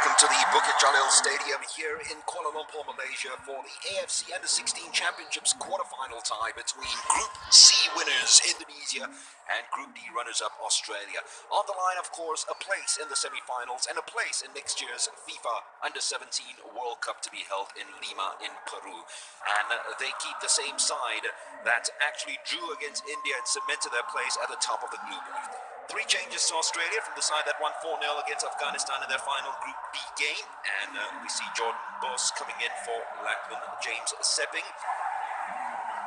Welcome to the Bukit Jalil Stadium here in Kuala Lumpur, Malaysia for the AFC Under-16 Championships quarterfinal tie between Group C winners Indonesia and Group D runners-up Australia. On the line, of course, a place in the semi-finals and a place in next year's FIFA Under-17 World Cup to be held in Lima in Peru. And they keep the same side that actually drew against India and cemented their place at the top of the group. 3 changes to Australia from the side that won 4-0 against Afghanistan in their final Group B game. And we see Jordan Boss coming in for Lachlan James Sepping.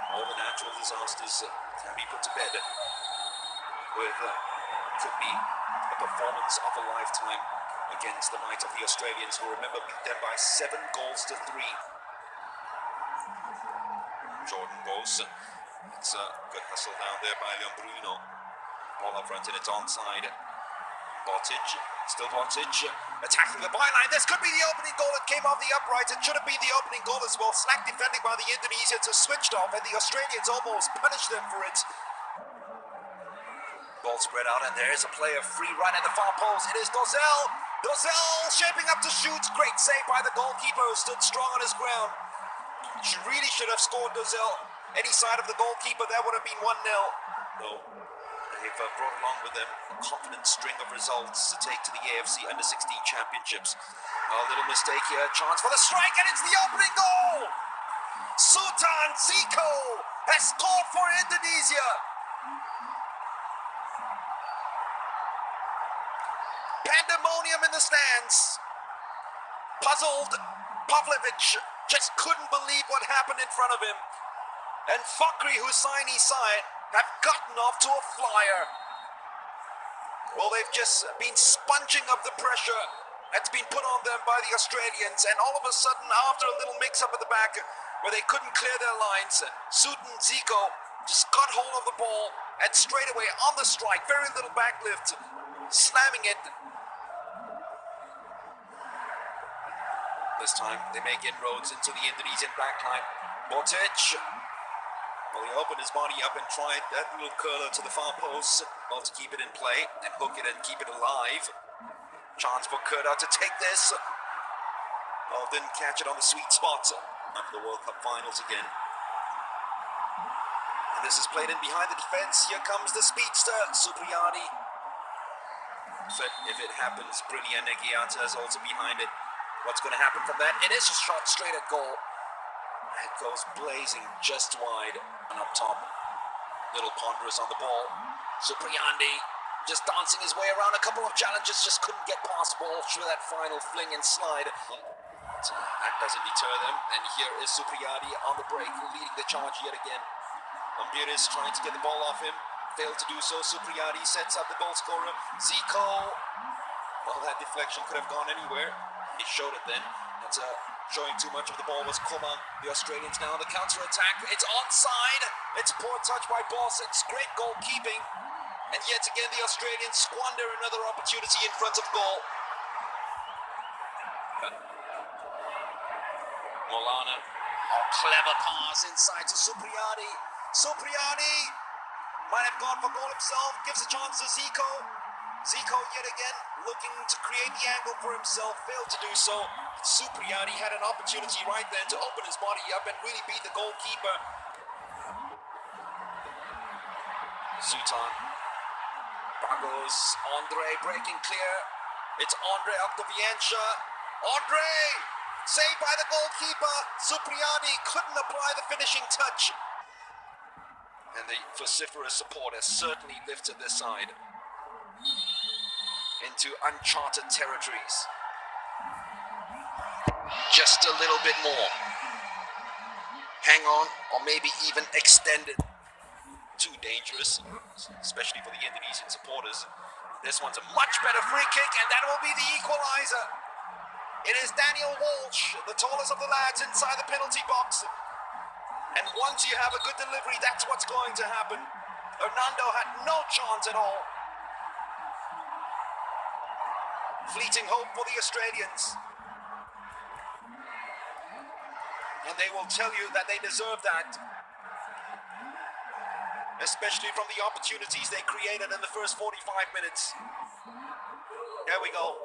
All the natural disasters can be put to bed with could be a performance of a lifetime against the might of the Australians, who remember beat them by 7 goals to 3. Jordan Boss, it's a good hustle down there by Leon Bruno. Ball up front and it's onside. Botic, still Botic, attacking the byline. This could be the opening goal. It came off the upright. It should have been the opening goal as well. Slack defending by the Indonesians who switched off, and the Australians almost punished them for it. Ball spread out, and there is a player free run at the far post. It is Dozel. Dozel shaping up to shoot. Great save by the goalkeeper who stood strong on his ground. She really should have scored, Dozel. Any side of the goalkeeper, that would have been 1-0. No. They've brought along with them a confident string of results to take to the AFC Under-16 Championships. A little mistake here, chance for the strike, and it's the opening goal! Sultan Ziko has scored for Indonesia! Pandemonium in the stands. Puzzled, Pavlovic just couldn't believe what happened in front of him. And Fakhri Hussaini Said have gotten off to a flyer. Well, they've just been sponging up the pressure that's been put on them by the Australians, and all of a sudden, after a little mix-up at the back where they couldn't clear their lines, Sultan Ziko just got hold of the ball and straight away on the strike, very little backlift, slamming it. This time, they make inroads into the Indonesian backline. Botic. Well, he opened his body up and tried that little curler to the far post, well, to keep it in play and hook it and keep it alive. Chance for Karena to take this. Well, didn't catch it on the sweet spot. After the World Cup finals again. And this is played in behind the defense. Here comes the speedster, Supriyadi. But if it happens, Brilian Negiata is also behind it. What's going to happen from that? It is a shot straight at goal. It goes blazing just wide and up top. Little ponderous on the ball. Supriyadi just dancing his way around a couple of challenges, just couldn't get past the ball through that final fling and slide. So that doesn't deter them. And here is Supriyadi on the break, leading the charge yet again. Ambiris trying to get the ball off him. Failed to do so. Supriyadi sets up the goal scorer. Ziko. Well, that deflection could have gone anywhere. He showed it then. That's showing too much of the ball was Komen. The Australians now on the counter-attack. It's onside. It's a poor touch by Boss. It's great goalkeeping. And yet again, the Australians squander another opportunity in front of goal. Molana. Oh, clever pass inside to Supriyadi. Supriyadi might have gone for goal himself. Gives a chance to Ziko. Ziko yet again looking to create the angle for himself. Failed to do so. Supriyadi had an opportunity right then to open his body up and really beat the goalkeeper. Sultan. Bagos. Andre breaking clear. It's Andre Octaviancha. Andre! Saved by the goalkeeper. Supriyadi couldn't apply the finishing touch. And the vociferous support has certainly lifted this side into uncharted territories. Just a little bit more. Hang on, or maybe even extend it. Too dangerous, especially for the Indonesian supporters. This one's a much better free kick, and that will be the equalizer. It is Daniel Walsh, the tallest of the lads, inside the penalty box. And once you have a good delivery, that's what's going to happen. Hernando had no chance at all. Fleeting hope for the Australians. And they will tell you that they deserve that. Especially from the opportunities they created in the first 45 minutes. There we go.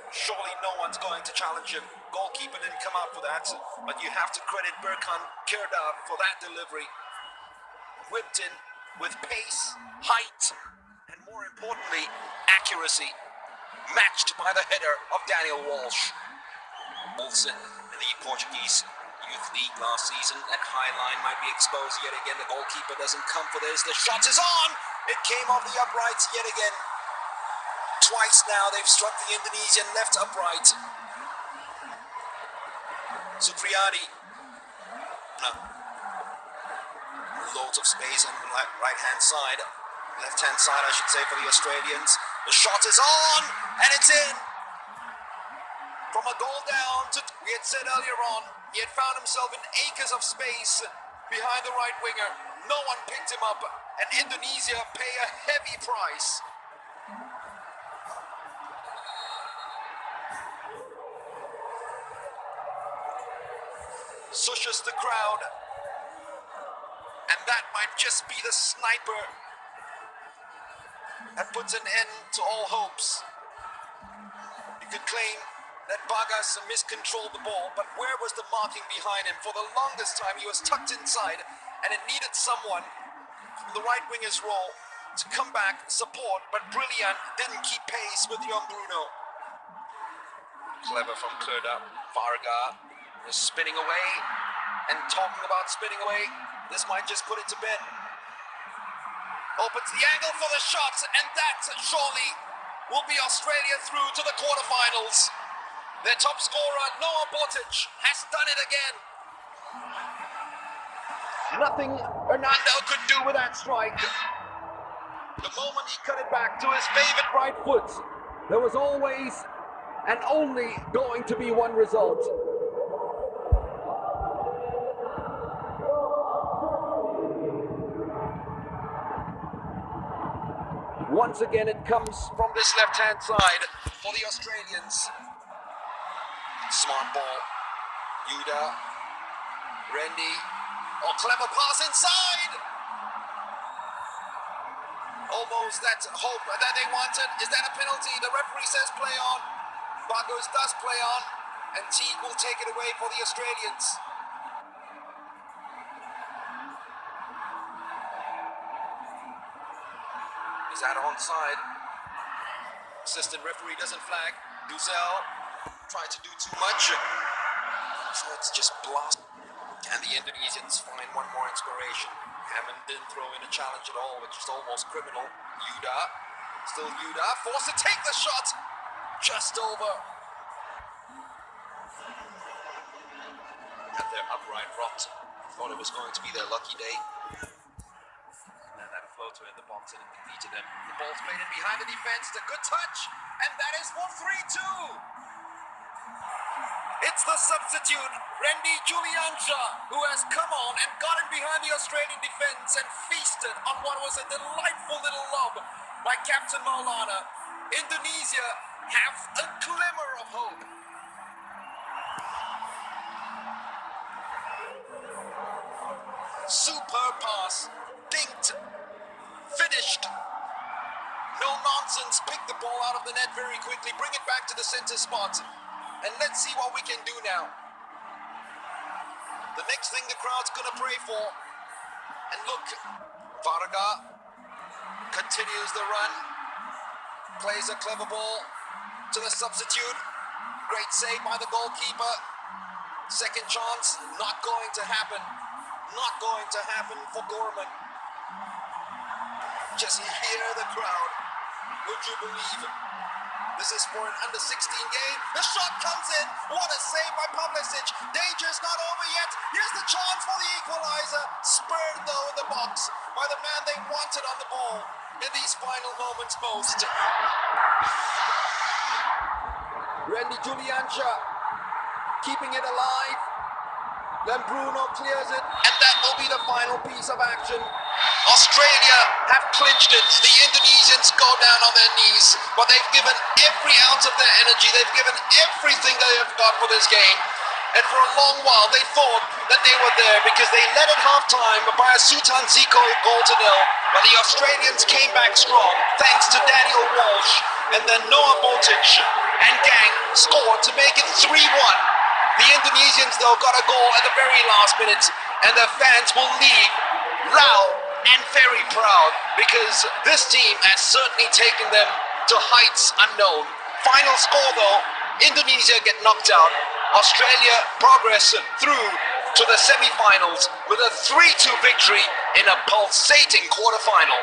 Surely no one's going to challenge him. Goalkeeper didn't come out for that, but you have to credit Berkan Karena for that delivery. Whipped in with pace, height, and more importantly, accuracy, matched by the header of Daniel Walsh. Olsen in the Portuguese Youth League last season. That high line might be exposed yet again. The goalkeeper doesn't come for this. The shot is on! It came off the uprights yet again. Twice now they've struck the Indonesian left upright. Supriyadi. Loads of space on the right-hand side. Left-hand side, I should say, for the Australians. The shot is on! And it's in! From a goal down to... We had said earlier on, he had found himself in acres of space behind the right winger. No one picked him up, and Indonesia pay a heavy price. Sushes the crowd, and that might just be the sniper that puts an end to all hopes. You could claim that Bagas miscontrolled the ball, but where was the marking behind him? For the longest time he was tucked inside, and it needed someone from the right winger's role to come back, support, but Brilliant didn't keep pace with young Bruno. Clever from Karena. Varga is spinning away, and talking about spinning away, this might just put it to bed. Opens the angle for the shot, and that surely will be Australia through to the quarterfinals. Their top scorer, Noah Botic, has done it again. Nothing Hernando could do with that strike. The moment he cut it back to his favorite right foot, there was always and only going to be one result. Once again, it comes from this left-hand side for the Australians. Smart ball. Yuda. Randy. Oh, clever pass inside! Almost that hope that they wanted. Is that a penalty? The referee says play on. Bagos does play on. And Teague will take it away for the Australians. Is that onside? Assistant referee doesn't flag. Duzel tried to do too much. So it's just blast. And the Indonesians find one more inspiration. Hammond didn't throw in a challenge at all, which is almost criminal. Yuda. Still Yuda. Forced to take the shot. Just over. And their upright rocked. Thought it was going to be their lucky day. Floater in the box and it defeated them. The ball's played in behind the defense. The good touch, and that is for 3-2. It's the substitute, Randy Juliansha, who has come on and gotten behind the Australian defense and feasted on what was a delightful little lob by Captain Maulana. Indonesia have a glimmer of hope. Superb pass, dinked. Finished. No nonsense. Pick the ball out of the net very quickly. Bring it back to the center spot. And let's see what we can do now. The next thing the crowd's going to pray for. And look, Varga continues the run. Plays a clever ball to the substitute. Great save by the goalkeeper. Second chance. Not going to happen. Not going to happen for Gorman. Just hear the crowd. Would you believe it? This is for an under-16 game. The shot comes in. What a save by Pavlicic. Danger's not over yet. Here's the chance for the equalizer. Spurred though in the box by the man they wanted on the ball in these final moments most. Randy Juliansha keeping it alive. Then Bruno clears it, and that will be the final piece of action. Australia have clinched it. The Indonesians go down on their knees, but they've given every ounce of their energy. They've given everything they have got for this game. And for a long while, they thought that they were there because they led at halftime by a Sultan Ziko goal to nil. But the Australians came back strong, thanks to Daniel Walsh and then Noah Botic. and Gang scored to make it 3-1. The Indonesians, though, got a goal at the very last minute, and their fans will leave loud and very proud because this team has certainly taken them to heights unknown. Final score, though, Indonesia get knocked out. Australia progress through to the semi-finals with a 3-2 victory in a pulsating quarterfinal.